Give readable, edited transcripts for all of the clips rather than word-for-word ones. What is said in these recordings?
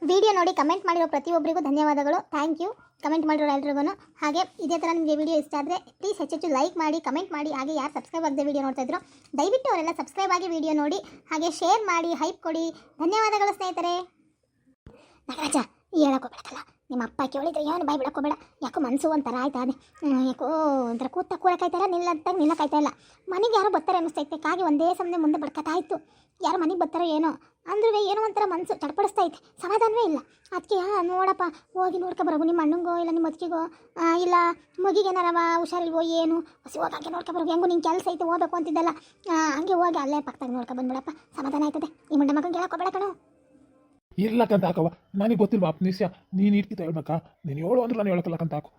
Video ನೋಡಿ comment ಮಾಡಿರೋ ಪ್ರತಿಯೊಬ್ಬರಿಗೂ ಧನ್ಯವಾದಗಳು. ಥ್ಯಾಂಕ್ ಯು ಕಮೆಂಟ್ ಮಾಡಿರೋ ಎಲ್ರಿಗೂ. ಹಾಗೆ ಇದೇ ಥರ ನಿಮಗೆ ವಿಡಿಯೋ ಇಷ್ಟ ಆದರೆ ಪ್ಲೀಸ್ ಹೆಚ್ಚು ಲೈಕ್ ಮಾಡಿ, ಕಮೆಂಟ್ ಮಾಡಿ. ಹಾಗೆ ಯಾರು ಸಬ್ಸ್ಕ್ರೈಬ್ ಆಗದೆ ವಿಡಿಯೋ ನೋಡ್ತಾ ಇದ್ರು ದಯವಿಟ್ಟು ಅವರೆಲ್ಲ ಸಬ್ಸ್ಕ್ರೈಬ್ ಆಗಿ ವಿಡಿಯೋ ನೋಡಿ, ಹಾಗೆ ಶೇರ್ ಮಾಡಿ, ಹೈಪ್ ಕೊಡಿ. ಧನ್ಯವಾದಗಳು ಸ್ನೇಹಿತರೆ. ನಾಗರಾಜ ಹೇಳೋಕೋಬೇಕಲ್ಲ, ನಿಮ್ಮ ಅಪ್ಪ ಕೇಳಿದ್ರೆ ಏನು ಬಾಯಿ ಬಿಡೋಕೋಬೇಡ. ಯಾಕೋ ಮನಸ್ಸು ಒಂಥರ ಆಯ್ತಾ ಅದೇ, ಯಾಕೋ ಒಂಥರ ಕೂರಕ್ಕಾಯ್ತಾರ, ನಿಲ್ಲಕ್ಕಾಯ್ತಾ ಇಲ್ಲ. ಮನೆಗೆ ಯಾರೋ ಬರ್ತಾರೆ ಅನ್ನಿಸ್ತೈತೆ. ಕಾಗಿ ಒಂದೇ ಸಮನೆ ಮುಂದೆ ಬಡ್ಕತ್ತಾಯಿತು. ಯಾರು ಮನೆಗೆ ಬರ್ತಾರೋ ಏನೋ ಅಂದ್ರೆ ಏನೋ ಒಂಥರ ಮನಸ್ಸು ಚಡ್ಪಡಿಸ್ತಾ ಐತೆ, ಸಮಾಧಾನವೇ ಇಲ್ಲ. ಅದಕ್ಕೆ ನೋಡಪ್ಪ ಹೋಗಿ ನೋಡ್ಕೊಬರೋಗು, ನಿಮ್ಮ ಅಣ್ಣಂಗೋ ಇಲ್ಲ ನಿಮ್ಮ ಅತ್ತಿಗೆಗೋ ಇಲ್ಲ ಮಗಿಗೆ ಏನಾರವ ಹುಷಾರಿಲ್ವೋ ಏನು ಹೋಗಿ ಹಂಗೆ ನೋಡ್ಕೊಬರೋಗು. ಹೆಂಗೋ ನಿಂಗೆ ಕೆಲಸ ಐತೆ ಹೋಗ್ಬೇಕು ಅಂತಿದ್ದಲ್ಲ, ಹಂಗೆ ಹೋಗಿ ಅಲ್ಲೇ ಪಕ್ಕದಾಗ ನೋಡ್ಕೊಬಂದ್ಬಿಡಪ್ಪ, ಸಮಾಧಾನ ಆಯ್ತದೆ. ಈ ಮುಂಡೆ ಮಗಂಗೆ ಹೇಳೋಕೋಬೇಡ ಕಣೋ. ಇರ್ಲಕ್ಕಂತ ಹಾಕವ, ನನಗೆ ಗೊತ್ತಿಲ್ವಾ ಅಪ್ನಿಸ್ಯ, ನೀನು ಇಟ್ಕಿತ ಹೇಳ್ಬೇಕಾ? ನೀನು ಹೇಳು ಅಂದ್ರೆ ನಾನು ಹೇಳಕ್ಕಲ್ಲಕ್ಕಂತ ಹಾಕು.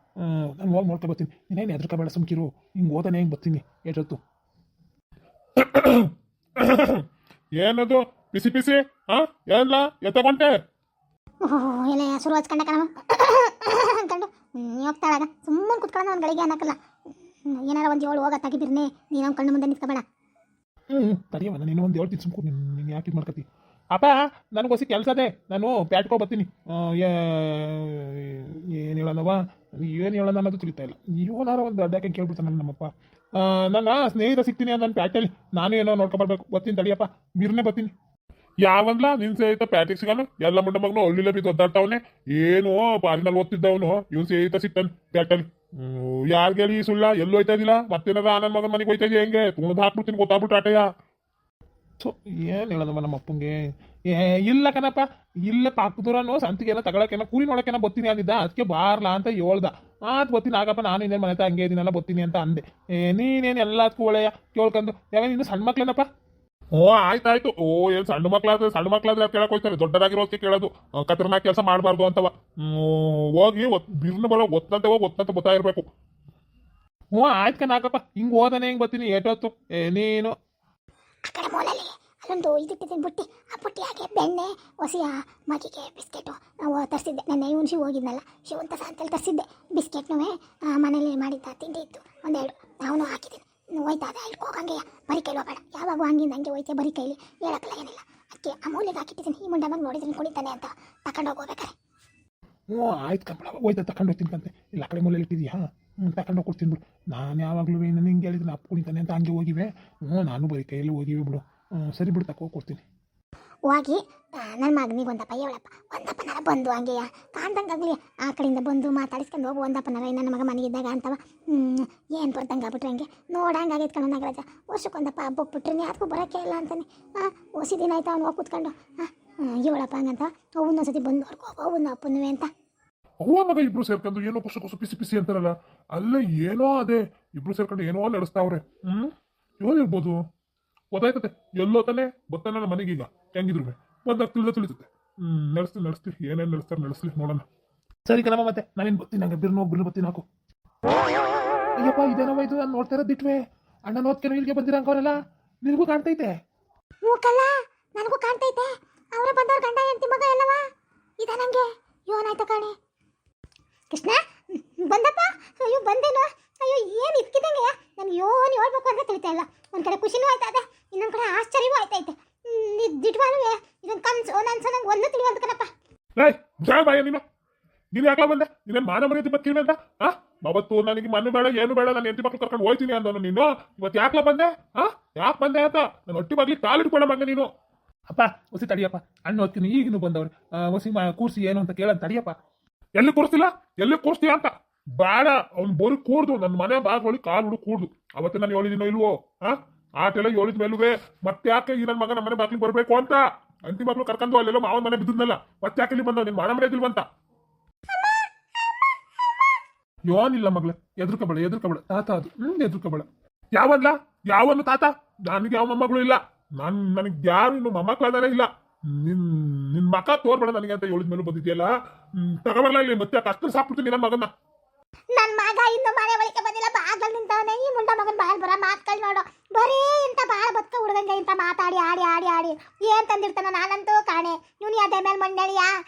ನಾನು ಹೋಗಿ ನೋಡ್ಕೊ ಬರ್ತೀನಿ. ನೀನೇನು ಹೆದರ್ಕೋಬೇಡ, ಸುಮ್ಕಿರು. ಹಿಂಗೆ ಓದಾನೆ ಹೆಂಗೆ ಬರ್ತೀನಿ ಎಷ್ಟೊತ್ತು. ಏನದು ಪಿಸಿ ಪಿಸಿ? ಹಾಂ ಏನಿಲ್ಲ ಎತ್ತಕೊಂಡೆ ಏನೇ ಶುರು ಹಚ್ಕೊಂಡ ಕಣ ಅಂದ್ಕೊಂಡು ಹೋಗ್ತಾಳಾಗ ಸುಮ್ಮನೆ ಕುತ್ಕೊಳ್ಳೋಣ. ಒಂದು ಗಳಿಗೆ ಅನ್ನಕ್ಕಲ್ಲ, ಏನಾರ ಒಂದು ಏಳು ಹೋಗ ತೆಗಿದಿರ್ನೇ, ನೀನು ಅವ್ನು ಕಣ್ಣು ಮುಂದೆ ನಿಂತ್ಕೋಬೇಡ. ತಡಿಯವ, ನೀನು ಒಂದು ಹೇಳ್ತೀನಿ ಸುಮ್ಕು. ನೀನು ಯಾಕೆ ಇದು ಮಾಡ್ಕತಿ? ಅಪ್ಪ ನನಗೋಸಿ ಕೆಲಸ ಅದೇ, ನಾನು ಪ್ಯಾಟ್ಕೊ ಬರ್ತೀನಿ. ಏನು ಹೇಳೋಣವ, ಏನು ಹೇಳೋಣ ಅನ್ನೋದು ತಿಳಿತಾ ಇಲ್ಲ. ಇವನಾರ ಒಂದು ಅಡ್ಡಾಕೆ ಕೇಳ್ಬಿಡ್ತಾನೆ ನಮ್ಮಪ್ಪ. ನನ್ನ ಸ್ನೇಹಿತ ಸಿಗ್ತೀನಿ ನನ್ನ ಪ್ಯಾಟಲ್ಲಿ, ನಾನು ಏನೋ ನೋಡ್ಕೊಬರ್ಬೇಕು. ಬರ್ತೀನಿ ತಡಿಯಪ್ಪ, ಬಿರ್ನೇ ಬರ್ತೀನಿ. ಯಾವನ್ಲ ನಿನ್ನ ಸ್ನೇಹಿತ ಪ್ಯಾಟಿಗೆ ಸಿಗೋನು? ಎಲ್ಲ ಮುಂಡ ಮಗನು ಹಳ್ಳಿಲ್ಲ ಬಿದ್ದು ಒದ್ದಾಡ್ತಾವನೆ. ಏನು ಪಾರಿನಲ್ಲಿ ಓದ್ತಿದ್ದವನು ಇವನು ಸ್ನೇಹಿತ ಸಿಗ್ತಾನೆ ಪ್ಯಾಟಲ್ಲಿ. ಯಾರಿಗೆ ಹೇಳಿ ಸುಳ್ಳ? ಎಲ್ಲೂ ಹೋಯ್ತಾ ಇದ್ದಿಲ್ಲ, ಮತ್ತೇನಾರ ನನ್ನ ಮಗನ ಮನೆಗೆ ಹೋಯ್ತಾ ಇದೆಯಾ? ಹೆಂಗೆ ತುಳಿದು ಹಾಕ್ಬಿಡ್ತೀನಿ, ಗೊತ್ತಾಗ್ಬಿಟ್ಟು ಆಟಯ್ಯ. ಸೊ ಏನು ಹೇಳೋದಮ್ಮ ನಮ್ಮ ಅಪ್ಪಂಗೆ? ಇಲ್ಲ ಕಣಪ್ಪ, ಇಲ್ಲ ಪಾಕದೂರನು ಸಂತಿಗೇನೋ ತಗೊಳಕೇನೋ ಕೂಲಿ ನೋಡೋಕೇನೋ ಬರ್ತೀನಿ ಅಂದಿದ್ದ. ಅದಕ್ಕೆ ಬಾರ್ಲಾ ಅಂತ ಹೇಳ್ದ. ಆತು ಬರ್ತೀನಿ ಆಗಪ್ಪ, ನಾನು ಇನ್ನೇನು ಮನೆ ಹಂಗೆ ಇದೀನಲ್ಲ ಬರ್ತೀನಿ ಅಂತ ಅಂದೆ. ನೀನೇನು ಎಲ್ಲದಕ್ಕೂ ಒಳ್ಳೆಯ ಕೇಳ್ಕೊಂಡು ಯಾವ ನೀನು ಸಣ್ಣ ಮಕ್ಳೇನಪ್ಪ? ಓ ಆಯ್ತಾಯ್ತು. ಓ ಏನು ಸಣ್ಣ ಮಕ್ಳಾದ್ರೆ ಕೇಳಕ್ ಹೋಗ್ತಾರೆ, ದೊಡ್ಡದಾಗಿರೋದಕ್ಕೆ ಕೇಳೋದು. ಕತ್ರನಾಕ್ ಕೆಲಸ ಮಾಡಬಾರ್ದು ಅಂತವ. ಹೋಗಿ ಬಿರ್ನ ಬರೋ ಒತ್ತಂತೆ ಹೋಗಿ ಒತ್ತಂತ ಬರ್ತಾ ಇರಬೇಕು. ಹ್ಞೂ ಆಯ್ತು ಕಣಾಕಪ್ಪ, ಹಿಂಗೆ ಹೋದಾನೆ ಹೆಂಗೆ ಬರ್ತೀನಿ ಏಟೊತ್ತು. ನೀನು ಆ ಕಡೆ ಮೂಲಲ್ಲಿ ಅಲ್ಲೊಂದು ಇದಿಟ್ಟಿದ್ದೀನಿ ಬುಟ್ಟಿ, ಆ ಬುಟ್ಟಿ ಹಾಗೆ ಬೆಣ್ಣೆ ಹೊಸಿಯ ಮಗಿಗೆ ಬಿಸ್ಕೆಟು ನಾವು ತರಿಸಿದ್ದೆ. ನೆನ್ನೆ ಇವನು ಶಿವ ಹೋಗಿದ್ನಲ್ಲ, ಶಿವಂತ ಅಂತೇಳಿ ತರಿಸಿದ್ದೆ. ಬಿಸ್ಕೆಟ್ನೂ ಮನೇಲಿ ಮಾಡಿದ್ದ ತಿಂಡಿ ಇತ್ತು ಒಂದೆರಡು, ನಾನು ಹಾಕಿದ್ದೀನಿ. ಹೋಯ್ತಾ ಅದ ಇಲ್ಲಿ ಹೋಗಂಗೆ ಬರೀ ಕೈಲಿ ಹೋಗಬೇಡ, ಯಾವಾಗ ಹಂಗಿಂದ ಹಂಗೆ ಹೋಯ್ತೆ ಬರೀ ಕೈಲಿ, ಹೇಳಕ್ಕಲ್ಲ ಏನಿಲ್ಲ. ಅದಕ್ಕೆ ಆ ಮೂಲೆಗೆ ಹಾಕಿಟ್ಟಿದ್ದೀನಿ. ಈ ಮುಂಡೆ ಮಗ ನೋಡಿದ್ರೆ ಕುಡಿತಾನೆ ಅಂತ ತಗೊಂಡು ಹೋಗ್ಬೇಕಾರೆ. ಹ್ಞೂ ಆಯ್ತು ಕಂಬಳ, ಹೋಯ್ತಾ ತಗೊಂಡು ಹೋಗ್ತೀನಿ ಕಂತೆ. ಇಲ್ಲ ಆ ಕಡೆ ಮೂಲೆಯಲ್ಲಿ ಇಟ್ಟಿದ್ಯಾ? ತಗೊಂಡು ಹೋಗಿ ಕೊಡ್ತೀನಿ ಬಿಡು. ನಾನು ಯಾವಾಗಲೂ ನಾನು ಹಿಂಗೆ ಹೇಳಿದ್ರೆ ಅಪ್ಪ ಕುಣಿತಾನೆ ಅಂತ ಹಂಗೆ ಹೋಗಿವೆ. ನಾನು ಬರೀ ಕೈಯಲ್ಲಿ ಹೋಗಿವೆ ಬಿಡು. ಸರಿ ಬಿಡು, ತಗೋ ಕೊಡ್ತೀನಿ. ಹೋಗಿ ನನ್ನ ಮಗನಿಗೆ ಒಂದಪ್ಪ ಹೇಳಪ್ಪ, ಒಂದಪ್ಪನಾರ ಬಂದು ಹಂಗೆಯ ಕಾಣ್ದಂಗಾಗಲಿ ಆ ಕಡೆಯಿಂದ ಬಂದು ಮಾತಾಡಿಸ್ಕೊಂಡು ಹೋಗು. ಒಂದಪ್ಪನಾರ ನನ್ನ ಮಗ ಮನೆಗಿದ್ದಾಗ ಅಂತವ ಏನು ಬರ್ದಂಗೆ ಆಗ್ಬಿಟ್ರೆ ಹಂಗೆ ನೋಡಂಗಾಗೈತೆ ಕಣ ನಾಗರಾಜ. ವರ್ಷಕ್ಕೊಂದಪ್ಪ ಹಬ್ಬ ಬಿಟ್ರೆ ಅದಕ್ಕೂ ಬರೋಕ್ಕೆ ಇಲ್ಲ ಅಂತಾನೆ. ಹೊಸಿ ದಿನ ಆಯ್ತು ಅವ್ನು ಹೋಗಿ ಕೂತ್ಕೊಂಡು ಹೇಳಪ್ಪ ಹಂಗಂತ ಅವನ್ನೊಂದ್ಸತಿ ಬಂದು ಹೋಗು ಅವನ್ನ ಅಪ್ಪನೂ ಅಂತ. ಅವ್ವ ಮಗ ಇಬ್ರು ಸೇರ್ಕೊಂಡು ಏನೋ ಕೊಸು ಪಿಸಿ ಪಿಸಿ ಅಂತಾರಲ್ಲ, ಅಲ್ಲೇ ಏನೋ ಅದೇ ಇಬ್ರು ಸೇರ್ಕೊಂಡು ಏನೋ ನಡೆಸ್ತಾವ್ರೆ. ಏನಿರ್ಬೋದು ಗೊತ್ತಾಯ್ತದೆ. ಎಲ್ಲೋ ತಾನೆ ಗೊತ್ತಾನ ನನ್ನ ಮನೆಗೀಗ ಹೆಂಗಿದ್ರು ಬಂದಾಗ ತಿಳಿತದೆ. ನಡೆಸ್ತೀವಿ ಏನೇನು ನಡೆಸ್ಲಿ ನೋಡೋಣ. ಸರಿ ಕಣಮ್ಮ, ಮತ್ತೆ ನಾನೇನು ಬರ್ತೀನಿ, ನಂಗೆ ಬಿರ್ನು ಬರ್ತೀನಿ ಹಾಕು. ಅಯ್ಯಪ್ಪ ಇದೇನವ ಇದು? ನಾನು ನೋಡ್ತಾ ಇರೋದಿಟ್ವೆ ಅಣ್ಣ ನೋದ್ಕೇನೋ ಇಲ್ಲಿಗೆ ಬಂದಿರಂಕವರೆಲ್ಲ, ನಿನಗೂ ಕಾಣ್ತೈತೆ? ಮೂಕಲ್ಲ ನನಗೂ ಕಾಣ್ತೈತೆ. ಅವರೇ ಬಂದವ್ರ ಗಂಡ ಹೆಂಡತಿ ಮಗ ಎಲ್ಲವ ಇದ ನಂಗೆ ಯೋನಾಯ್ತ ಕಾಣೆ. ಕೃಷ್ಣ ಬಂದಪ್ಪ. ಅಯ್ಯೋ ಬಂದೇನೋ. ಅಯ್ಯೋ ಏನು ಇದ್ಕಿದಂಗೆ ನಾನು ಯೋನ್ ಹೇಳ್ಬೇಕು ಅಂತ ತಿಳಿತಾ ಇಲ್ಲ. ಒಂದು ಕಡೆ ಖುಷಿನೂ ಆಯ್ತದೆ, ಇನ್ನೊಂದು ಕಡೆ ಆಶ್ಚರ್ಯವೂ ಆಯ್ತೈತೆ. ದಿಟ್ವಾನು ಇದೊಂದು ಕನ್ಸು ನನ್ಸು ನಂಗೆ ಒಂದು ತಿಳಿಯುವಂತ ಕಣಪ್ಪ. ನೀನು ಯಾಕಲ ಬಂದೆ? ನೀನೇನು ಮಾನ ಮರ್ಯಾದೆ ಬರ್ತೀನಿ ಅಂತ? ಅವತ್ತು ನನಗೆ ಮಣ್ಣು ಬೇಡ ಏನು ಬೇಡ, ನಾನು ಹೆಂಡತಿ ಮಕ್ಳು ಕರ್ಕೊಂಡು ಹೋಗ್ತೀನಿ ಅಂದವನು ನೀನು. ಇವತ್ತು ಯಾಕಲ ಬಂದೆ? ಯಾಕೆ ಬಂದೆ ಅಂತ ನಾನು ಹೊಟ್ಟಿ ಬಾಗ್ಲಿ ಕಾಲಿಟ್ಕೊಳ ಮಗ ನೀನು. ಅಪ್ಪ ಹೊಸಿ ತಡಿಯಪ್ಪ, ಅಣ್ಣ ಹೋಗ್ತೀನಿ ಈಗಿನೂ ಬಂದವ್ರು. ಹೊಸಿ ಕೂರ್ಸಿ ಏನು ಅಂತ ಕೇಳಂತ ತಡಿಯಪ್ಪ. ಎಲ್ಲಿ ಕೂರಿಸ್ತಿಲ್ಲ, ಎಲ್ಲಿ ಕೂರಿಸ್ತೀಯ ಅಂತ ಬೇಡ. ಅವ್ನು ಬೋರಿ ಕೂಡ್ದು ನನ್ನ ಮನೆ ಬಾಗ್ಲಿ ಕಾಲು ಹುಡುಕ್ ಕೂಡ್ದು. ಅವತ್ತು ನಾನು ಹೇಳಿದಿನೋ ಇಲ್ವೋ? ಆಟೆಲ್ಲ ಹೇಳಿದ ಮೇಲುವೆ ಮತ್ತೆ ಯಾಕೆ ಈ ನನ್ನ ಮಗ ನಮ್ಮ ಮನೆ ಬಾಗ್ಲಿಗೆ ಬರಬೇಕು ಅಂತ ಅಂತಿ ಮಕ್ಳು ಕರ್ಕೊಂಡು ಅಲ್ಲೆಲ್ಲ ಮಾವನ ಮನೆ ಬಿದ್ದನಲ್ಲ, ಮತ್ತೆ ಯಾಕೆ ಇಲ್ಲಿ ಬಂದವ್? ನಿನ್ ಮಾನ ಮನೆ ಇದಿಲ್ವಂತ. ಯೋನಿಲ್ಲ ಮಗ್ಳ, ಎದ್ರಕಬೇಡ ತಾತ ಅದು ಎದ್ರಕಬೇಡ. ಯಾವನ್ನ ತಾತ? ನನಗೆ ಯಾವ ಮೊಮ್ಮಗಳು ಇಲ್ಲ. ನನಗೆ ಯಾರು ಇನ್ನು ಮೊಮ್ಮಕ್ಕಳದಾನೆ ಇಲ್ಲ. ನಿನ್ ಮಕ ತೋರ್ಬೇಡ ನನಗೆ ಅಂತ ಹೇಳಿದ ಮೇಲೂ ಬಂದಿದ್ಯಲ್ಲ. ತಗೋಬರಲ್ಲ ಇಲ್ಲಿ, ಮತ್ತೆ ಕಷ್ಟ ಸಾಕ್ಬಿಡ್ತೀನಿ ನನ್ನ ಮಗನ್ನ. ನನ್ನ ಮಗ ಇನ್ನು ಮನೆ ಒಳಗೆ ಬಂದಿಲ್ಲ, ಬಾಗಲ್ ನಿಂತವನೇ. ಈ ಮುಂಡ ಮಗನ್ ಬಾಳ್ ಬರ ಮಾತ್ಗಳು ನೋಡು, ಬರೀ ಇಂತ ಬಾಳ ಬದುಕ ಹುಡುಗಂಗೆ ಇಂತ ಮಾತಾಡಿ ಆಡಿ ಏನ್ ತಂದಿರ್ತಾನ. ನಾನಂತೂ ಕಾಣೆ ಇವ್ನು ಅದೇ ಮೇಲೆ ಮಂಡಳಿಯ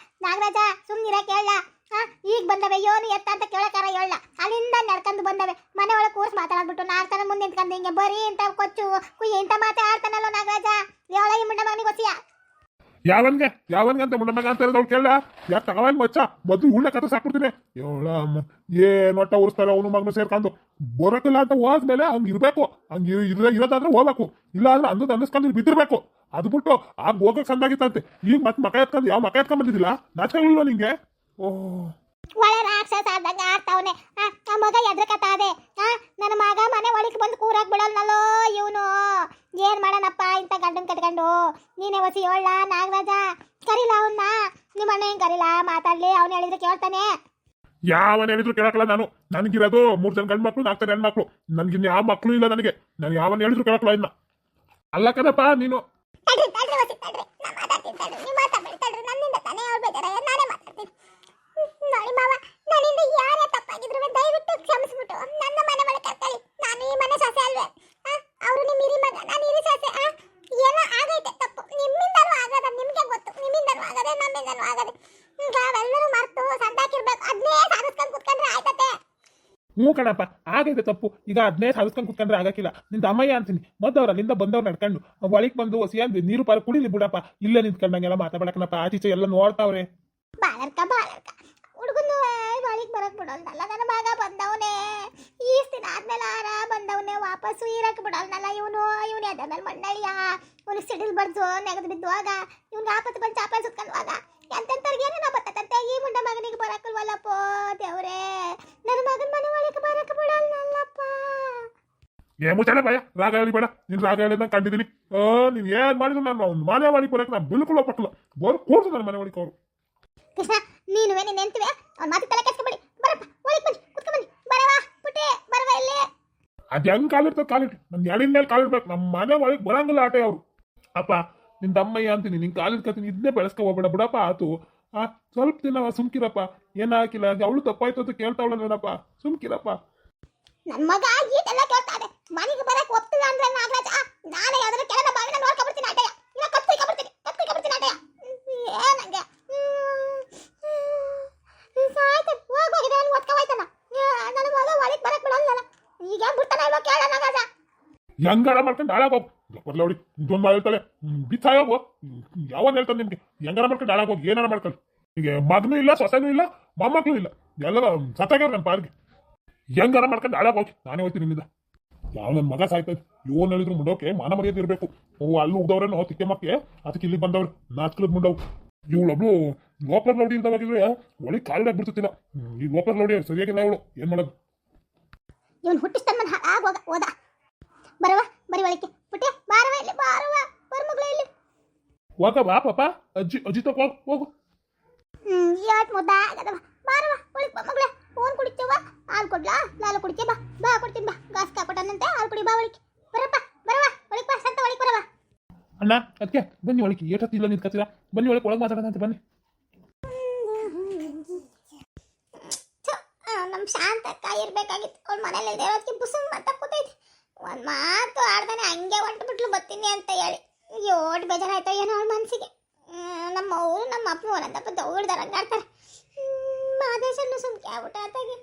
ನಾಗರಾಜ ಸುಮ್ನಿರ ಕೇಳ. ಈಗ ಬಂದವೆ ಯೋನು ಎತ್ತ ಅಂತ ಕೇಳಕಾರ ಹೇಳ. ಅಲ್ಲಿಂದ ನಡ್ಕೊಂಡು ಬಂದವೆ ಮನೆ ಒಳಗೆ ಕೂರ್ಸ್ ಮಾತಾಡ್ಬಿಟ್ಟು ನಾಲ್ಕನ ಮುಂದೆ ನಿಂತ್ಕೊಂಡು ಹಿಂಗೆ ಬರೀ ಇಂತ ಕೊಚ್ಚು ಕುಯ್ಯಿ ಇಂತ ಮಾತಾಡ್ತಾನಲ್ಲ ನಾಗರಾಜ. ಹೇಳ ಈ ಮುಂಡ ಮಗನಿಗೆ ಗೊತ್ತಿಯ? ಯಾವನ್ಗೆ ಅಂತ ಮುಂಡಮ್ಯಾಗ ಅಂತ ಅವ್ಳು ಕೇಳ ಯಾಕೆ ತಗವನ್ ಮಚ್ಚ ಮೊದ್ಲು ಉಳ್ಳೆ ಕಥ ಸಾಕ್ಬಿಡ್ತೀನಿ ಏನ್ ಒಟ್ಟ ಉರ್ಸ್ತಾರೆ ಅವನು ಮಗನ ಸೇರ್ಕೊಂಡು ಬರೋಕಿಲ್ಲ ಅಂತ ಹೋದ್ಮೇಲೆ ಹಂಗೆ ಇರ್ಬೇಕು ಹಂಗೆ ಇರೋದಾದ್ರೆ ಹೋಗ್ಬೇಕು ಇಲ್ಲ ಅಂದ್ರೆ ಅನ್ನಿಸ್ಕೊಂಡು ಬಿದ್ದಿರ್ಬೇಕು ಅದು ಬಿಟ್ಟು ಆಗ ಹೋಗಕ್ ಸಂದಾಗಿತ್ತಂತೆ ಈಗ ಮತ್ತೆ ಮಕ ಎತ್ಕೊಂಡು ಯಾವ ಮಕ ಎತ್ಕೊಂಡ್ ಬಂದಿದ್ದಿಲ್ಲ ನಾಚ್ಕೊಳ್ಳಿಲ್ವ ನಿಂಗೆ ಓಹ್ ಒಳ್ಳೆ ರಾಕ್ಷಸ ಆದಂಗ ಆಡ್ತಾವನೆ ಆ ಮಗ ಎದ್ರಕತ್ತಾದೆ ನನ್ನ ಮಗ ಮನೆ ಒಳಗೆ ಬಂದು ಕೂರಾಕ್ ಬಿಡಲ್ನಲ್ಲೋ ಇವನು ಏನ್ ಮಾಡೋಣಪ್ಪ ಇಂಥ ಗಂಡನ್ ಕಟ್ಕೊಂಡು ನೀನೇ ಹೊಸಿ ಹೇಳ ನಾಗರಾಜ ಕರಿಲ್ಲ ಅವನ್ನ ನಿಮ್ಮ ಅಣ್ಣ ಹೆಂಗ್ ಕರಿಲ್ಲ ಮಾತಾಡ್ಲಿ ಅವ್ನು ಹೇಳಿದ್ರೆ ಕೇಳ್ತಾನೆ ಯಾವನ್ ಹೇಳಿದ್ರು ಕೇಳಕ್ಕಲ್ಲ ನಾನು ನನಗಿರೋದು 3 ಜನ ಗಂಡು ಮಕ್ಳು 4 ಜನ ಹೆಣ್ಮಕ್ಳು ನನ್ಗಿನ್ ಯಾವ ಮಕ್ಳು ಇಲ್ಲ ನನಗೆ ನಾನು ಯಾವನ್ ಹೇಳಿದ್ರು ಕೇಳಕ್ಕಲ್ಲ ಇನ್ನ ಅಲ್ಲ ಕದಪ್ಪ ನೀನು ತಡ್ರಿ ತಡ್ರಿ ಹೊಸಿ ತಡ್ರಿ ನಾ ಮಾತಾಡ್ತೀನಿ ತಡ್ರಿ ನೀವು ಮಾತಾಡ್ಬೇಡಿ ತಡ್ರಿ ನನ್ನಿಂದ ತಾನೇ ಅವ್ರು ಬೇಜಾರ ನಾನೇ ಮಾತಾಡ್ತೀನಿ ನೋಡಿ ಮಾವ ನನ್ನಿಂದ ಯಾರೇ ತಪ್ಪಾಗಿದ್ರು ದಯವಿಟ್ಟು ಕ್ಷಮಿಸ್ಬಿಟ್ಟು ನನ್ನ ಮನೆ ಒಳಗೆ ಕರ್ಕೊಳ್ಳಿ ನಾನು ಈ ಮನೆ ಸೊಸೆ ಅಲ್ವೇ ಅವರು ನಿಮ್ಮ ಹಿರಿ ಮಗ ನಾನು ಹಿರಿ ಸೊಸೆ ಏನೋ ಆಗೈತೆ ತಪ್ಪು ನಿಮ್ಮಿಂದನೂ ಆಗದ ನಿಮ್ಗೆ ಗೊತ್ತು ನಿಮ್ಮಿಂದನೂ ಆಗದೆ ನಮ್ಮಿಂದನೂ ಆಗದೆ ಈಗ ಅವೆಲ್ಲರೂ ಮರ್ತು ಸಂತಾಕಿರ್ಬೇಕು ಅದನ್ನೇ ಸಾಧಿಸ್ಕೊಂಡು ಕುತ್ಕೊಂಡ್ರೆ ಆಯ್ತತೆ ಹ್ಞೂ ಕಣಪ್ಪ ಆಗೈತೆ ತಪ್ಪು ಈಗ ಅದನ್ನೇ ಸಾಧಿಸ್ಕೊಂಡು ಕುತ್ಕೊಂಡ್ರೆ ಆಗಕ್ಕಿಲ್ಲ ನಿಂದ ಅಮ್ಮಯ್ಯ ಅಂತೀನಿ ಮೊದವ್ರು ಅಲ್ಲಿಂದ ಬಂದವ್ರು ನಡ್ಕೊಂಡು ಒಳಗೆ ಬಂದು ಹೊಸಿಯಂದು ನೀರು ಪಾರು ಕುಡಿಲಿ ಬಿಡಪ್ಪ ಇಲ್ಲೇ ನಿಂತ್ಕೊಂಡಂಗೆಲ್ಲ ಮಾತಾಡಕನಪ್ಪ ಆಚೀಚೆ ಎಲ್ಲ ನೋಡ್ತಾವ್ರೆ ಬಾಳರ್ಕ ಹುಡುಗನು ಒಳಗೆ ಬರಕ್ ಬಿಡೋಲ್ನಲ್ಲ ನನ್ನ ಮಗ ಬಂದವನೇ ಈಸ್ ದಿನ ಆದ್ಮೇಲೆ ಆರ ಬಂದವನೇ ವಾಪಸ್ಸು ಇರಕ್ ಬಿಡೋಲ್ನಲ್ಲ ಇವನು ಎದೆ ಮೇಲೆ ಮಣ್ಣಳಿಯ ಇವನು ಸಿಡಿಲ್ ಬಡ್ದು ನೆಗದು ಬಿದ್ದುವಾಗ ಇವ್ನು ಆಪತ್ತು ಬಂದು ಚಾಪಲ್ ಸುತ್ಕೊಂಡುವಾಗ ಎಂತೆಂತವ್ರಿಗೆ ಏನೋ ಬರ್ತದಂತೆ ಈ ಮುಂಡ ಮಗನಿಗೆ ಬರಕಲ್ವಲ್ಲಪ್ಪ ದೇವ್ರೇ ನನ್ನ ಮಗನ ಮನೆ ಒಳಗೆ ಬರಕ್ ಬಿಡೋಲ್ನಲ್ಲಪ್ಪ ಮುಚ್ಚಾಲೆ ಭಯ ರಾಗ ಹೇಳಿ ಬೇಡ ನೀನು ರಾಗ ಹೇಳಿದಂಗೆ ಕಂಡಿದ್ದೀನಿ ನೀನು ಏನು ಮಾಡಿದ್ರು ನಾನು ಅವ್ನು ಮನೆ ಒಳಗೆ ಬರೋಕೆ ನಾನು ಬಿಲ್ಕುಲ್ ಒಪ್ಪಕ್ಕಲ್ಲ ಬೋರ್ ಕೂರ್ಸು ನನ್ನ ಮನೆ ಒಳಗೆ ಅವರು ಕೃಷ್ಣ ನೀನುವೆ ನೀನು ನೆಂತಿವೆ ಅವ್ನ ಮಾತು ತಲೆ ಕೆಸ್ಕೊಬೇಡಿ ಬರಪ್ಪ ಒಳಗೆ ಬನ್ನಿ ಕುತ್ಕೊಂಬನ್ನಿ ಬರವಾ ಪುಟ್ಟೆ ಬರವಾ ಇಲ್ಲಿ ಅದು ಹೆಂಗೆ ಕಾಲಿರ್ತದೆ ಕಾಲಿಟ್ಟು ನನ್ನ ಎಳಿನ ಮೇಲೆ ಕಾಲಿಡ್ಬೇಕು ನಮ್ಮ ಮನೆ ಒಳಗೆ ಬರಂಗಿಲ್ಲ ಆಟೆ ಅವರು ಅಪ್ಪ ನಿನ್ನ ತಮ್ಮಯ್ಯ ಅಂತೀನಿ ನಿನ್ನ ಕಾಲಿಡ್ಕತೀನಿ ಇದನ್ನೇ ಬೆಳೆಸ್ಕೊ ಹೋಗ್ಬೇಡ ಬಿಡಪ್ಪ ಆತು ಸ್ವಲ್ಪ ದಿನ ಸುಮ್ಕಿರಪ್ಪ ಏನಾಗಿಲ್ಲ ಅವಳು ತಪ್ಪಾಯ್ತು ಅಂತ ಕೇಳ್ತಾವಳೇನಪ್ಪ ಸುಮ್ಕಿರಪ್ಪ ನನ್ನ ಮಗ ಈಟೆಲ್ಲ ಕೇಳ್ತಾದೆ ಮನೆಗೆ ಬರಕ್ ಒಪ್ತಿಲ್ಲ ಅಂದ್ರೆ ನಾಗರಾಜ ನಾನೇ ಯಾವ್ದಾರ ಕೆಳನ ಬಾವಿನ ನೋಡ್ಕೊಬಿಡ್ತೀನಿ ಆಟೆಯ ಇಲ್ಲ ಕಪ್ಪಿಕೊಬಿಡ್ತೀನಿ ಆಟೆಯ ಏನಂಗೆ ಸಾಯ್ತು ಹೋಗೋಗಿದೆ ಅವ್ನು ಒತ್ಕೋಯ್ತಾನ ನನ್ನ ಮಗ ಒಳಗೆ ಬರಕ್ ಬಿಡಲ್ಲ ಈಗ ಬಿಡ್ತಾನ ಇವಾಗ ಕೇಳ ನಾಗರಾಜ ಹೆಂಗಾರ ಮಾಡ್ಕೊಂಡು ಹಾಳಾಗೋಗು ಬರ್ಲ ನೋಡಿ ಇದೊಂದು ಹೇಳ್ತಾಳೆ ಬಿತ್ತಾಯೋಗು ಯಾವನ್ ಹೇಳ್ತಾನೆ ನಿಮ್ಗೆ ಹೆಂಗಾರ ಮಾಡ್ಕೊಂಡು ಹಾಳಾಗೋಗಿ ಏನಾರ ಮಾಡ್ಕೊಳ್ಳಿ ಈಗ ಮಗನೂ ಇಲ್ಲ ಸೊಸೆನೂ ಇಲ್ಲ ಮೊಮ್ಮಕ್ಕಳು ಇಲ್ಲ ಎಲ್ಲ ಸತ್ತಾಗ್ಯಾರ ನನ್ನ ಪಾರ್ಗೆ ಹೆಂಗಾರ ಮಾಡ್ಕೊಂಡು ಹಾಳಾಗೋಗಿ ನಾನೇ ಹೋಗ್ತೀನಿ ನಿಮ್ಮಿಂದ ಯಾವ ನನ್ನ ಮಗ ಸಾಯ್ತದೆ ಇವನ್ ಹೇಳಿದ್ರು ಮುಂಡೋಕೆ ಮಾನ ಮರ್ಯಾದೆ ಇರಬೇಕು ಅಲ್ಲಿ ಉಗ್ದವ್ರೆ ನಾವು ತಿಕ್ಕೆ ಮಕ್ಕೆ ಅದಕ್ಕೆ ಇಲ್ಲಿ ಬಂದವ್ರು ನಾಚ್ಕಲದ ಮುಂಡವು ಇವಳೊಬ್ಳು ಲೋಕಲ್ ಲೌಡಿ ಇಲ್ದವಾಗಿದ್ರೆ ಒಳಗೆ ಕಾಲಿಡಾಗಿ ಬಿಡ್ತಿಲ್ಲ ಈ ಲೋಕಲ್ ಲೌಡಿ ಸರಿಯಾಗಿಲ್ಲ ಅವಳು ಏನ್ ಮಾಡೋದು ಇವನು ಹುಟ್ಟಿಸ್ತಾನ ಮನ್ ಹಾಳಾಗೋಗ ಹೋದ ಬರವ ಬರಿ ಒಳಕ್ಕೆ ಪುಟ್ಟೆ ಬಾರವ ಇಲ್ಲಿ ಬಾರವ ಬರ್ಮಗಳ ಇಲ್ಲಿ ಹೋಗ ಬಾ ಪಾಪ ಅಜ್ಜಿ ತಗೋ ಹೋಗು ಯಾಟ್ ಮುದ್ದಾಗದವ ಬಾರವ ಒಳಗೆ ಮಗಳ ಫೋನ್ ಕುಡಿತೀವ ಹಾಲು ಕೊಡ್ಲಾ ಲಾಲು ಕುಡಿತೀಯ ಬಾ ಕೊಡ್ತೀನಿ ಬಾ ಗಾಸ್ ಕಾಕೊಟ್ಟನಂತೆ ಹಾಲು ಕುಡಿ ಬಾ ಒಳಗೆ ಬರಪ್ಪ ಬರವ ಒಳಗೆ ಬಾ ಸಂತ ಒಳಗೆ ಬರವ ಅಣ್ಣ ಅದಕ್ಕೆ ಬನ್ನಿ ಒಳಗೆ ಏಟತ್ತು ಇಲ್ಲ ನಿಂತ್ಕೊತೀರಾ ಬನ್ನಿ ಒಳಗೆ ಮಾತಾಡೋಣ ಅಂತ ಬನ್ನಿ ನಮ್ಮ ಶಾಂತಕ್ಕ ಇರ್ಬೇಕಾಗಿತ್ತು ಅವ್ಳ ಮನೇಲಿ ಇರೋದಕ್ಕೆ ಬುಸುಮ್ ಅಂತ ಕೂತೈತಿ ಒಂದು ಮಾತು ಆಡ್ದಾನೆ ಹಂಗೆ ಹೊಂಟು ಬಿಟ್ಲು ಬರ್ತೀನಿ ಅಂತ ಹೇಳಿ ಓಟ್ ಬೇಜಾರಾಯ್ತೋ ಏನೋ ಅವಳ ಮನಸ್ಸಿಗೆ ನಮ್ಮ ಅವರು ನಮ್ಮ ಅಪ್ಪ ಒಂದಪ್ಪ ದೌಡ್ದಾರಂಗೆ ಆಡ್ತಾರೆ ಮಾದೇಶನ್ನು ಸುಮ್ಕೆ ಆಗ್ಬಿಟ್ಟು ಆತಾಗಿ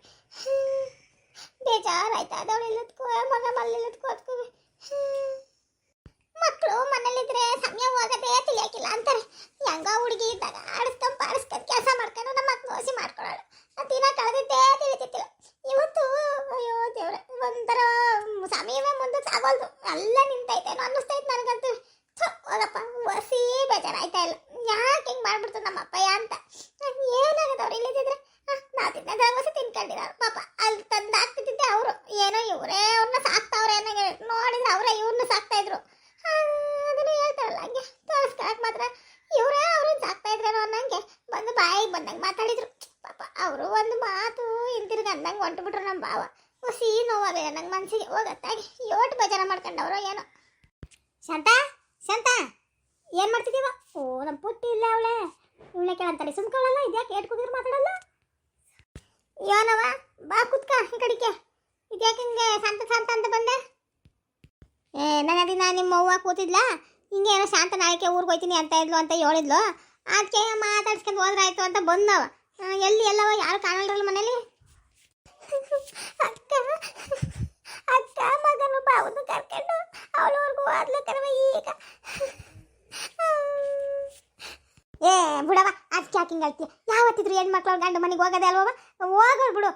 ಬೇಜಾರಾಯ್ತು ಅದವಳು ಇಲ್ಲದ್ಕೋ ಮಗ ಮಲ್ಲಿಲ್ಲದ್ಕೋ ಮಕ್ಕಳು ಮನೇಲಿದ್ರೆ ಸಮಯ ಹೋಗದೆ ತಿಳಿಯಾಕಿಲ್ಲ ಅಂತಾರೆ ಹೆಂಗ ಹುಡುಗಿ ಇದ್ದಾಗ ಆಡಿಸ್ಕೊಂಡ್ ಕೆಲಸ ಮಾಡ್ಕೊಂಡು ನಮ್ಮ ಮಕ್ಕಳು ಹಸಿ ಮಾಡ್ಕೊಳ್ಳೋಳು ದಿನ ಕಳೆದಿದ್ದೇ ತಿಳಿತಿತ್ತಿಲ್ಲ ಇವತ್ತು ಅಯ್ಯೋ ದೇವ್ರೆ ಒಂಥರ ಸಮಯವೇ ಮುಂದೆ ಸಾಗೋಲ್ದು ಎಲ್ಲ ನಿಂತೈತೇನೋ ಅನ್ನಿಸ್ತೈತೆ ನನಗಂತೂ ಹೋಗಪ್ಪ ಹಸಿ ಬೇಜಾರಾಯ್ತಾ ಇಲ್ಲ ಯಾಕೆ ಹಿಂಗೆ ಮಾಡ್ಬಿಡ್ತು ನಮ್ಮ ಅಪ್ಪಯ್ಯ ಅಂತ ಏನಾಗದವ್ರು ಇಲ್ಲಿದ್ದಿದ್ರೆ ನಾವು ತಿನ್ನೋದು ಹಸಿ ತಿನ್ಕೊಂಡಿರೋರು ಪಾಪ ಅಲ್ಲಿ ತಂದು ಹಾಕ್ತಿದ್ದೆ ಅವರು ಏನೋ ಇವರೇ ಅವ್ರನ್ನ ಸಾಕ್ತಾವ್ರೆ ಅನ್ನಂಗೆ ನೋಡಿದ್ರೆ ಅವರೇ ಇವ್ರನ್ನ ಸಾಕ್ತಾ ಇದ್ರು ಅದನ್ನು ಹೇಳ್ತಾರಲ್ಲ ಹಂಗೆ ತೋರಿಸ್ಕೊಳಕ್ ಮಾತ್ರ ಇವರೇ ಅವ್ರನ್ನ ಸಾಕ್ತಾ ಇದ್ರೇನೋ ಅನ್ನಂಗೆ ಬಂದು ಬಾಯಿಗೆ ಬಂದಂಗೆ ಮಾತಾಡಿದ್ರು ಪಾಪ ಅವರು ಒಂದು ಮಾತು ಹಿಂತಿರ್ಗಿ ಅಂದಂಗೆ ಹೊಂಟುಬಿಟ್ರು ನಮ್ಮ ಭಾವ ಹುಸಿ ನೋವಾಗದೆ ನಂಗೆ ಮನಸ್ಸಿಗೆ ಹೋಗತ್ತಾಗಿ ಯೋಟ್ ಬೇಜಾರ ಮಾಡ್ಕೊಂಡವ್ರು ಏನೋ ಶಾಂತ ಏನು ಮಾಡ್ತಿದ್ದೀವ ಓ ನಮ್ಮ ಪುಟ್ಟಿ ಇಲ್ಲ ಅವಳೆ ಇವಳೆ ಕೇಳಂತಾಳೆ ಸುಮ್ಕೊಳ್ಳಲ್ಲ ಇದ್ಯಾಕೆ ಏಟ್ ಕುದಿದ್ರು ಮಾತಾಡಲ್ಲ ಏನವ ಬಾ ಕುತ್ಕ ಈ ಕಡಿಕೆ ಇದ್ಯಾಕೆ ಹಿಂಗೆ ಶಾಂತ ಅಂತ ಬಂದೆ ನನ್ನ ದಿನ ನಿಮ್ಮ ಅವ್ವ ಕೂತಿದ್ಲಾ ಹಿಂಗೆ ಏನೋ ಶಾಂತ ನಾಳೆಗೆ ಊರಿಗೆ ಹೋಯ್ತೀನಿ ಅಂತ ಇದ್ಲು ಅಂತ ಹೇಳಿದ್ಲು ಅದಕ್ಕೆ ಮಾತಾಡ್ಸ್ಕೊಂಡು ಹೋದ್ರಾಯ್ತು ಅಂತ ಬಂದವ ಎಲ್ಲಿ ಎಲ್ಲವ ಯಾರು ಕಾಣಲ್ರಲ್ಲ ಮನೇಲಿ ಅಕ್ಕ ಮಗನು ಬಾವುನು ಕರ್ಕೊಂಡು ಅವಳವರೆಗೂ ಹೋದ್ಲು ಕರವ ಈಗ ಏ ಬಿಡವ ಅದಕ್ಕೆ ಯಾಕೆ ಹಿಂಗೆ ಹೇಳ್ತೀಯ? ಯಾವತ್ತಿದ್ರು ಹೆಣ್ಮಕ್ಳು ಗಂಡು ಮನೆಗೆ ಹೋಗೋದೇ ಅಲ್ವವ? ಹೋಗೋಳು ಬಿಡು.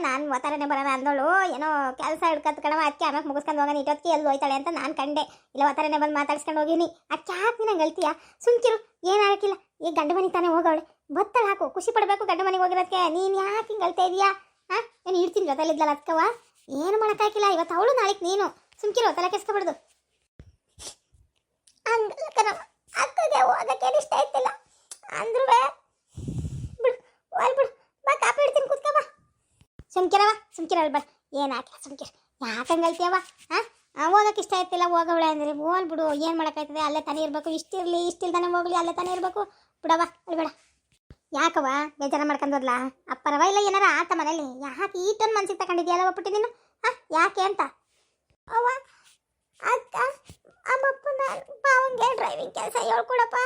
ನಾನು ಒತ್ತಾರನೇ ಬರೋಣ ಅಂದೋಳು, ಏನೋ ಕೆಲಸ ಹಿಡ್ಕತ್ ಕಣವ, ಅದಕ್ಕೆ ಆಮೇಲೆ ಮುಗಿಸ್ಕೊಂಡು ಹೋಗೋಣ, ಇಟ್ಟೊತ್ತಿಗೆ ಎಲ್ಲಿ ಹೋಯ್ತಾಳೆ ಅಂತ ನಾನು ಕಂಡೆ. ಇಲ್ಲ ಒತ್ತಾರನೇ ಬಂದು ಮಾತಾಡ್ಸ್ಕೊಂಡು ಹೋಗಿನಿ. ಅದಕ್ಕೆ ಯಾಕೆ ನೀನು ಹಂಗೆ ಹೇಳ್ತೀಯ? ಸುಮ್ಕಿರು, ಏನು ಹಾಕಿಲ್ಲ. ಈಗ ಗಂಡು ಮನೆಗೆ ತಾನೇ ಹೋಗೋಳೆ, ಬತ್ತಳು ಹಾಕು, ಖುಷಿ ಪಡಬೇಕು ಗಂಡು ಮನೆಗೆ ಹೋಗಿರೋದಕ್ಕೆ. ನೀನು ಯಾಕೆ ಹಿಂಗೆ ಹೇಳ್ತಾ ಇದೀಯಾ? ಹಾಂ, ಏನು ಇಡ್ತೀನಿ ಜೊತೆಲಿದ್ದಲ್ಲ ಅದಕ್ಕವ, ಏನು ಮಾಡೋಕ್ಕಾಗಿಲ್ಲ. ಇವತ್ತು ಅವಳು ನಾಳೆಗೆ ನೀನು. ಸುಮ್ಕಿರು, ತಲೆ ಕೆಸ್ಕೊಬಿಡ್ದು. ಹಂಗಲ್ಲ ಕಣವ, ಅಕ್ಕಗೆ ಹೋಗಕ್ಕೆ ಇಷ್ಟ ಆಯ್ತಿಲ್ಲ ಅಂದ್ರೂ ಬಿಡು, ಹೋಲ್ ಬಿಡು. ಬಾ, ಕಾಪಿ ಇಡ್ತೀನಿ, ಕೂತ್ಕೋ ಬಾ. ಸುಮ್ಕಿರಲ್ ಬಾ, ಏನು ಹಾಕಿಲ್ಲ, ಸುಮ್ಕಿರ್. ಯಾಕೆ ಹಂಗೆ ಹೇಳ್ತೀಯವ? ಹಾಂ, ಹೋಗಕ್ಕೆ ಇಷ್ಟ ಆಯ್ತಿಲ್ಲ, ಹೋಗವಳೆ ಅಂದರೆ ಹೋಲ್ ಬಿಡು. ಏನು ಮಾಡೋಕ್ಕಾಯ್ತದೆ? ಅಲ್ಲೇ ತಾನೇ ಇರಬೇಕು. ಇಷ್ಟಿಲ್ದಾನೆ ಹೋಗ್ಲಿ, ಅಲ್ಲೇ ತಾನೇ ಇರಬೇಕು. ಬಿಡವ, ಅಳ್ಬೇಡ. ಯಾಕವ ಬೇಜಾರ ಮಾಡ್ಕೊಂಡೋದ್ಲ? ಅಪ್ಪರವ ಇಲ್ಲ ಏನಾರ ಆತ ಮನೇಲಿ? ಯಾಕೆ ಈಟೊಂದು ಮನ್ಸಿಗೆ ತಗೊಂಡಿದ್ಯಲ್ಲ ಒಪ್ಪುಟ್ಟಿ ನೀನು? ಹಾಂ, ಯಾಕೆ ಅಂತ? ಅವ್ವ ಅಕ್ಕ, ಅಮ್ಮಪ್ಪ ನಾನು ಪಾವಂಗೆ ಡ್ರೈವಿಂಗ್ ಕೆಲಸ ಹೇಳ್ಕೊಡಪ್ಪ.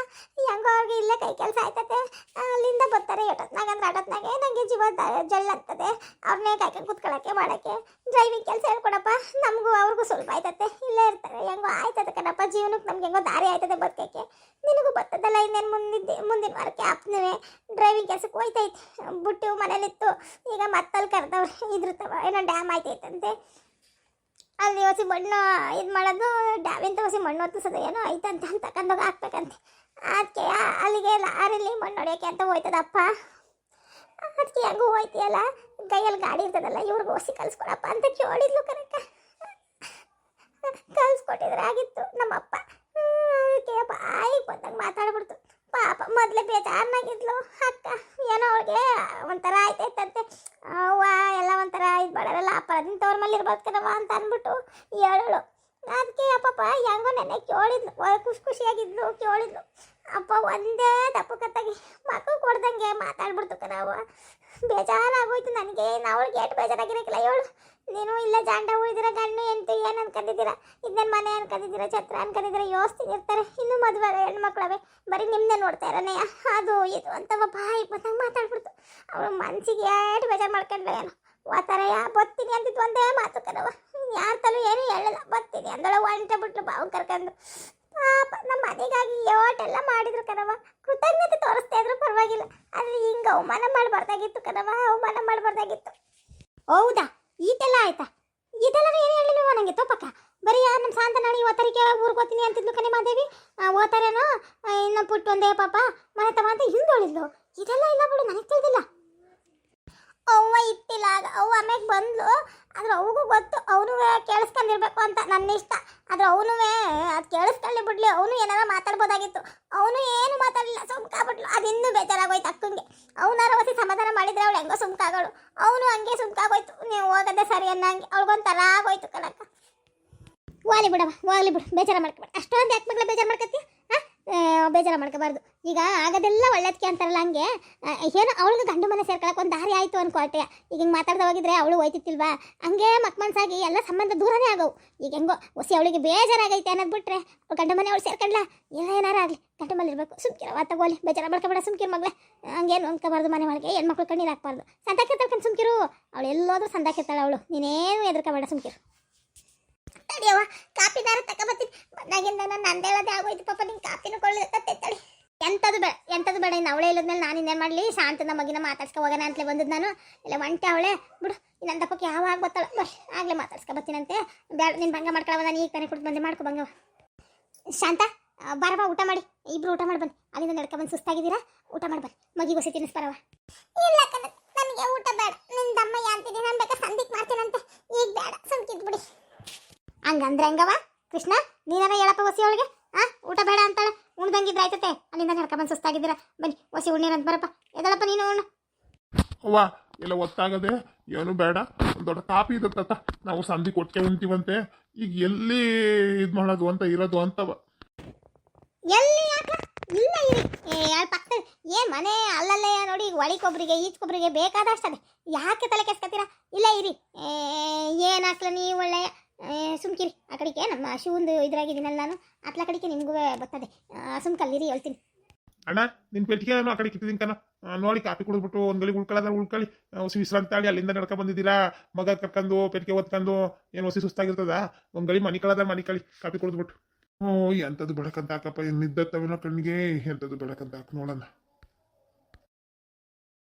ಹೆಂಗೋ ಅವ್ರಿಗೆ ಇಲ್ಲೇ ಕೈ ಕೆಲಸ ಆಯ್ತದೆ. ಅಲ್ಲಿಂದ ಬರ್ತಾರೆ ಎಷ್ಟೊತ್ನಾಗ ಅಂದ್ರೆ ಆಟೋತ್ನಾಗೆ. ನನಗೆ ಜೀವ ಜಳ್ಳಾಗ್ತದೆ. ಅವ್ರನ್ನೇ ಕಾಯ್ಕೊಂಡು ಕೂತ್ಕೊಳ್ಳೋಕ್ಕೆ ಮಾಡೋಕ್ಕೆ. ಡ್ರೈವಿಂಗ್ ಕೆಲಸ ಹೇಳ್ಕೊಡಪ್ಪ. ನಮಗೂ ಅವ್ರಿಗೂ ಸ್ವಲ್ಪ ಆಯ್ತದೆ. ಇಲ್ಲೇ ಇರ್ತಾರೆ, ಹೆಂಗೋ ಆಯ್ತದೆ ಕಣಪ್ಪ. ಜೀವನಕ್ಕೆ ನಮ್ಗೆ ಹೆಂಗೋ ದಾರಿ ಆಯ್ತದೆ ಬದುಕಕ್ಕೆ. ನಿನಗೂ ಬರ್ತದಲ್ಲ, ಇನ್ನೇನು ಮುಂದಿನ ವಾರಕ್ಕೆ ಆಪ್ನವೇ ಡ್ರೈವಿಂಗ್ ಕೆಲಸಕ್ಕೆ ಹೋಯ್ತೈತೆ. ಬಿಟ್ಟು ಮನೇಲಿತ್ತು, ಈಗ ಮತ್ತಲ್ಲಿ ಕರೆದವ್ರು ಇದ್ರತವ, ಏನೋ ಡ್ಯಾಮ್ ಆಯ್ತೈತಂತೆ. ಅಲ್ಲಿ ಹೊಸಿ ಮಣ್ಣು ಇದು ಮಾಡೋದು, ಡ್ಯಾವಿಂತ ಹೊಸಿ ಮಣ್ಣು ಹೊತ್ತಿಸೋದು ಏನೋ ಐತಂತೆ, ಅಂತ ತಗೊಂಡೋಗಿ ಹಾಕ್ಬೇಕಂತೆ. ಅದಕ್ಕೆ ಅಲ್ಲಿಗೆ ಲಾರಿಲಿ ಮಣ್ಣು ಹೊಡೆಯೋಕೆ ಅಂತ ಹೋಯ್ತದಪ್ಪ. ಅದಕ್ಕೆ ಹೆಂಗೂ ಹೋಯ್ತಿಯಲ್ಲ, ಕೈಯಲ್ಲಿ ಗಾಡಿ ಇರ್ತದಲ್ಲ, ಇವ್ರಿಗೆ ಹೊಸಿ ಕಲಿಸ್ಕೊಡಪ್ಪ ಅಂತ ಕೇಳಿದ್ಲು ಕರೆಕ್ಟ. ಕಲಿಸ್ಕೊಟ್ಟಿದ್ರೆ ಆಗಿತ್ತು ನಮ್ಮಪ್ಪ. ಅದಕ್ಕೆ ಬಾಯಿಗೆ ಬಂದಾಗ ಮಾತಾಡ್ಬಿಡ್ತು. ಪಾಪ ಮೊದಲೇ ಬೇಜಾರನಾಗಿದ್ಲು ಅಕ್ಕ. ಏನೋ ಅವಳಿಗೆ ಒಂಥರ ಆಯ್ತೈತಂತೆ. ಅವ್ವ ಎಲ್ಲ ಒಂಥರ ಇದು ಮಾಡೋರಲ್ಲ, ಅಪ್ಪದಿಂದ ತವ್ರ ಮೇಲೆ ಇರ್ಬೋದು ಕಣವ ಅಂತ ಅಂದ್ಬಿಟ್ಟು ಹೇಳೋಳು. ಅದಕ್ಕೆ ಅಪ್ಪಪ್ಪ ಹೆಂಗೋ ನೆನ್ನೆ ಕೇಳಿದ್ಲು, ಖುಷಿಯಾಗಿದ್ಲು, ಕೇಳಿದ್ಲು. ಅಪ್ಪ ಒಂದೇ ದಪ್ಪು ಕತ್ತಾಗಿ ಮಕ್ಕಳು ಕೊಡ್ದಂಗೆ ಮಾತಾಡ್ಬಿಡ್ತು ಕಣವ. ಬೇಜಾರಾಗೋಯ್ತು ನನಗೆ. ಅವಳಿಗೆ ಎಷ್ಟು ಬೇಜಾರಾಗಿರಕ್ಕಿಲ್ಲ. ಹೇಳು ನೀನು ಇಲ್ಲ ಜಾಂಡ ಉಳಿದಿರ ಗಂಡು ಎಂಟು ಏನು ಅನ್ಕೊಂಡಿದ್ದೀರಾ? ಇದನ್ನ ಮನೆ ಅನ್ಕೊಂಡಿದ್ದೀರಾ, ಛತ್ರ ಅನ್ಕೊಂಡಿದ್ದೀರಾ? ಯೋಚಿಸ್ತೀನಿ ಇರ್ತಾರೆ. ಇನ್ನೂ ಮದುವೆ ಹೆಣ್ಮಕ್ಳವೆ, ಬರೀ ನಿಮ್ಮನ್ನೇ ನೋಡ್ತಾ ಇರೋನೇ ಅದು ಇದು ಅಂತ ಬಾಯಿ ಬಂದಂಗೆ ಮಾತಾಡ್ಬಿಡ್ತು. ಅವಳು ಮನ್ಸಿಗೆ ಎಷ್ಟು ಬೇಜಾರು ಮಾಡ್ಕೊಂಡ್ಲ ಏನೋ. ಓತಾರಯ್ಯ ಬತ್ತೀನಿ ಅಂತಿದ್ದು ಒಂದೇ ಮಾತು ಕಣವ. ಯಾರ ತಲೂ ಏನೂ ಹೇಳಲ್ಲ. ಬತ್ತೀನಿ ಅಂದೊಳ ಒಂಟೆ ಬಿಟ್ಲು ಬಾವು ಕರ್ಕೊಂಡು. ಪಾಪ ನಮ್ಮ ಮನೆಗಾಗಿ ಯೋಟೆಲ್ಲ ಮಾಡಿದ್ರು ಕಣವ. ಕೃತಜ್ಞತೆ ತೋರಿಸ್ತಾ ಇದ್ರು ಪರವಾಗಿಲ್ಲ. ಆದರೆ ಹಿಂಗೆ ಅವಮಾನ ಮಾಡಬಾರ್ದಾಗಿತ್ತು ಕಣವ, ಅವಮಾನ ಮಾಡಬಾರ್ದಾಗಿತ್ತು. ಹೌದಾ, ಈಟೆಲ್ಲ ಆಯ್ತಾ? ಇದೆಲ್ಲ ಏನು ಹೇಳಿಲ್ವ ನನಗೆ ತೋಪಕ್ಕ? ಬರೀ ನಮ್ಮ ಶಾಂತನಾಡಿ ಓತಾರಿಗೆ ಊರಿಗೆ ಹೋಗ್ತೀನಿ ಅಂತಿದ್ಲು ಕಣೆ ಮಾದೇವಿ. ಓತಾರೇನೋ ಇನ್ನು ಪುಟ್ಟು ಒಂದೇ ಪಾಪ ಮನೆ ತವ ಅಂತ ಹಿಂದೊಳಿದ್ಲು. ಇದೆಲ್ಲ ಇಲ್ಲ ಬಿಡು, ನನಗೆ ತಿಳಿದಿಲ್ಲ. ಅವ್ವ ಇಟ್ಟಿಲ್ಲ ಆಗ. ಅವ್ವ ಆಮ್ಯಾಗ ಬಂದ್ಲು. ಆದ್ರೆ ಅವಗೂ ಗೊತ್ತು ಅವನು ಕೇಳಿಸ್ಕೊಂಡಿರ್ಬೇಕು ಅಂತ ನನ್ನ ಇಷ್ಟ. ಆದ್ರೆ ಅವನು ಅದು ಕೇಳಿಸ್ಕೊಳ್ಳಿ ಬಿಡ್ಲಿ, ಅವನು ಏನಾರ ಮಾತಾಡ್ಬೋದಾಗಿತ್ತು. ಅವನು ಏನು ಮಾತಾಡಲಿಲ್ಲ, ಸುಮ್ಕಾಗ್ಬಿಟ್ಲು. ಅದು ಇನ್ನೂ ಬೇಜಾರಾಗೋಯ್ತು ಅಕ್ಕಂಗೆ. ಅವನಾರ ಹೊಸಿ ಸಮಾಧಾನ ಮಾಡಿದ್ರೆ ಅವಳು ಹೆಂಗೋ ಸುಮ್ಕಾಗೋಳು. ಅವನು ಹಂಗೆ ಸುಮ್ಕಾಗೋಯ್ತು. ನೀವು ಹೋಗೋದೇ ಸರಿ ಅನ್ನಂಗೆ ಅವಳಿಗೊಂಥರ ಆಗೋಯ್ತು ಕಣಕ್ಕ. ಹೋಗ್ಲಿ ಬಿಡವ, ಹೋಗ್ಲಿ ಬಿಡು, ಬೇಜಾರ ಮಾಡ್ಕೊಬೇಡ. ಅಷ್ಟೊಂದು ಯಾಕೆ ಮಗಳ ಬೇಜಾರು ಮಾಡ್ಕೊತೀಯ? ಬೇಜಾರ ಮಾಡ್ಕೋಬಾರ್ದು. ಈಗ ಆಗೋದೆಲ್ಲ ಒಳ್ಳೇದಕ್ಕೆ ಅಂತಾರಲ್ಲ, ಹಂಗೆ ಏನೋ ಅವಳಿಗೆ ಗಂಡು ಮನೆ ಸೇರ್ಕೊಳಕ್ಕೆ ಒಂದು ದಾರಿ ಆಯಿತು ಅನ್ಕೊಳ್ತೆ. ಈಗ ಹಿಂಗೆ ಮಾತಾಡ್ದ ಹೋಗಿದ್ರೆ ಅವಳು ಹೋಯ್ತಿತ್ತಿಲ್ವಾ? ಹಂಗೆ ಮನ್ಸಾಗಿ ಎಲ್ಲ ಸಂಬಂಧ ದೂರನೇ ಆಗವು. ಈಗ ಹೆಂಗೋ ಹೊಸಿ ಅವಳಿಗೆ ಬೇಜಾರಾಗೈತೆ ಅನ್ನೋದು ಬಿಟ್ರೆ ಗಂಡು ಮನೆ ಅವಳು ಸೇರ್ಕೊಂಡ್ಲ, ಏನಾರ ಆಗಲಿ ಗಂಡು ಮನೆ ಇರಬೇಕು. ಸುಮ್ಕಿರವ ತಗೋಲಿ, ಬೇಜಾರ ಮಾಡ್ಕೊಬೇಡ, ಸುಮ್ಕಿರು ಮಗಳೇ. ಹಂಗೇನು ಅಂದ್ಕೋಬಾರ್ದು, ಮನೆ ಒಳಗೆ ಹೆಣ್ಮಕ್ಳು ಕಣ್ಣೀರು ಹಾಕ್ಬಾರ್ದು. ಸಂತಾಕಿರ್ತಾಳ್ಕೊಂಡು ಸುಮ್ಕಿರು. ಅವಳು ಎಲ್ಲೋದ್ರೂ ಸಂತಾಕಿರ್ತಾಳೆ ಅವಳು. ನೀನೇನು ಎದುರ್ಕೋಬೇಡ, ಸುಮ್ಕಿರು. ತಡಿಯವ್ವ, ಕಾಪಿದಾರ ತಗೊಬತ್ತೀನಿ. ಬಂದಾಗಿಂದ ನಾನು ನಂದೇಳೋದೇ ಆಗೋಯ್ತು ಪಾಪ. ನಿಂಗೆ ಕಾಪಿನೂ ಕೊಳ್ಳಿ. ಎಂಥದ್ದು ಬೇಡ. ಇನ್ನು ಅವಳೇ ಇಲ್ಲದ್ಮೇಲೆ ನಾನು ಇನ್ನೇನು ಮಾಡಲಿ? ಶಾಂತನ ಮಗಿನ ಮಾತಾಡ್ಸ್ಕೊ ಹೋಗೋಣ ಅಂತಲೇ ಬಂದದ್ದು ನಾನು. ಇಲ್ಲ ಒಂಟೆ ಅವಳೆ ಬಿಡು. ಇನ್ನೊಂದು ದಪ್ಪಕ್ಕೆ ಯಾವಾಗ ಗೊತ್ತಾಳ ಬರ್ರಿ, ಆಗಲೇ ಮಾತಾಡ್ಸ್ಕೊ ಬರ್ತೀನಂತೆ. ಬ್ಯಾಡ, ನೀನು ಭಂಗ ಮಾಡ್ಕೊಳ್ಳೋವ. ನಾನು ಈಗ ತಾನೇ ಕೊಟ್ಟು ಬಂದೆ, ಮಾಡ್ಕೊ ಭಂಗವ. ಶಾಂತ ಬಾರವ, ಊಟ ಮಾಡಿ. ಇಬ್ರು ಊಟ ಮಾಡಿ ಬನ್ನಿ. ಅಲ್ಲಿಂದ ನಡ್ಕೊಬಂದು ಸುಸ್ತಾಗಿದ್ದೀರಾ, ಊಟ ಮಾಡಿ ಬನ್ನಿ. ಮಗಿಗೊಸಿ ತಿನ್ನಿಸ್ಬಾರವ. ಇಲ್ಲ ಕಣ, ನನಗೆ ಊಟ ಬೇಡ. ನಿನ್ನ ದಮ್ಮ ಯಾಂತೀನಿ, ನಾನು ಬೇಕಾ ಸಂದಿಕ್ ಮಾಡ್ತೀನಂತೆ. ಈಗ ಬೇಡ, ಸುಮ್ಕಿದ್ ಬಿಡಿ. ಹಂಗಂದ್ರೆ ಹೆಂಗವ ಕೃಷ್ಣ? ನೀನಾರ ಹೇಳಪ್ಪ ಹೊಸಿ ಅವಳಿಗೆ. ಊಟ ಬೇಡ ಅಂತಾಳೆ. ಉಣ್ದಂಗಿದ್ರೆ ಆಯ್ತತೆ. ಅಲ್ಲಿಂದ ನಡ್ಕೊಂಬಂದು ಸುಸ್ತಾಗಿದ್ದೀರಾ, ಬನ್ನಿ ಹೊಸಿ ಉಣ್ಣೀರಂತ ಬರಪ್ಪ. ಎದಳಪ್ಪ ನೀನು ಉಣ್ಣು. ಅವ್ವ ಎಲ್ಲ ಒತ್ತಾಗದೆ, ಏನು ಬೇಡ. ಒಂದು ದೊಡ್ಡ ಕಾಪಿ ಇದ್ದತ್ತ, ನಾವು ಸಂಧಿ ಕೊಟ್ಟೆ ಉಣ್ತೀವಂತೆ. ಈಗ ಎಲ್ಲಿ ಇದು ಮಾಡೋದು ಅಂತ ಇರೋದು ಅಂತವ. ಎಲ್ಲಿ ಯಾಕ ಇಲ್ಲ ಇರಿ. ಪಕ್ಕ ಏನು ಮನೆ ಅಲ್ಲಲ್ಲೇ ನೋಡಿ. ಈಗ ಒಳಿಗೊಬ್ರಿಗೆ ಈಚ್ಕೊಬ್ರಿಗೆ ಬೇಕಾದಷ್ಟದೆ. ಯಾಕೆ ತಲೆ ಕೆಸ್ಕೊತೀರಾ? ಇಲ್ಲ ಇರಿ. ಏನು ಹಾಕ್ಲ ನೀವು ಒಳ್ಳೆಯ ಸುಮ್ಕಿರಿ. ಆ ಕಡೆಗೆ ನಮ್ಮ ಶಿವಂದು ಇದ್ರಾಗಿದ್ದೀನಲ್ಲ ನಾನು, ಅತ್ಲ ಕಡೆಗೆ ನಿಮಗೂ ಬರ್ತದೆ. ಸುಮ್ಕಲ್ಲಿರಿ, ಹೇಳ್ತೀನಿ. ಅಣ್ಣ ನಿನ್ನ ಪೆಟ್ಟಿಗೆ ಆ ಕಡೆ ಕಿಟ್ಟಿದ್ದೀನಿ ಕಣ. ನೋಡಿ ಕಾಪಿ ಕುಡಿದ್ಬಿಟ್ಟು ಒಂದು ಗಳಿ ಉಳ್ಕೊಳ್ಳಿ. ವಿಶ್ರಾಂತಿ ಅಲ್ಲಿಂದ ನಡ್ಕೊಂಡು ಬಂದಿದ್ದೀರಾ. ಮಗ ಕರ್ಕೊಂಡು ಪೆಟ್ಟಿಗೆ ಓದ್ಕೊಂಡು ಏನು ಹೊಸಿ ಸುಸ್ತಾಗಿರ್ತದ. ಒಂದು ಗಳಿ ಮನಿ ಕಳಿ ಕಾಪಿ ಕುಡಿದ್ಬಿಟ್ಟು. ಹ್ಞೂ ಎಂಥದ್ದು ಬೆಳಕಂತ ಹಾಕಪ್ಪ ನಿದ್ದತ್ತವನ ಕಣ್ಣಿಗೆ ಎಂಥದ್ದು ಬೆಳಕಂತ ಹಾಕಿ ನೋಡೋಣ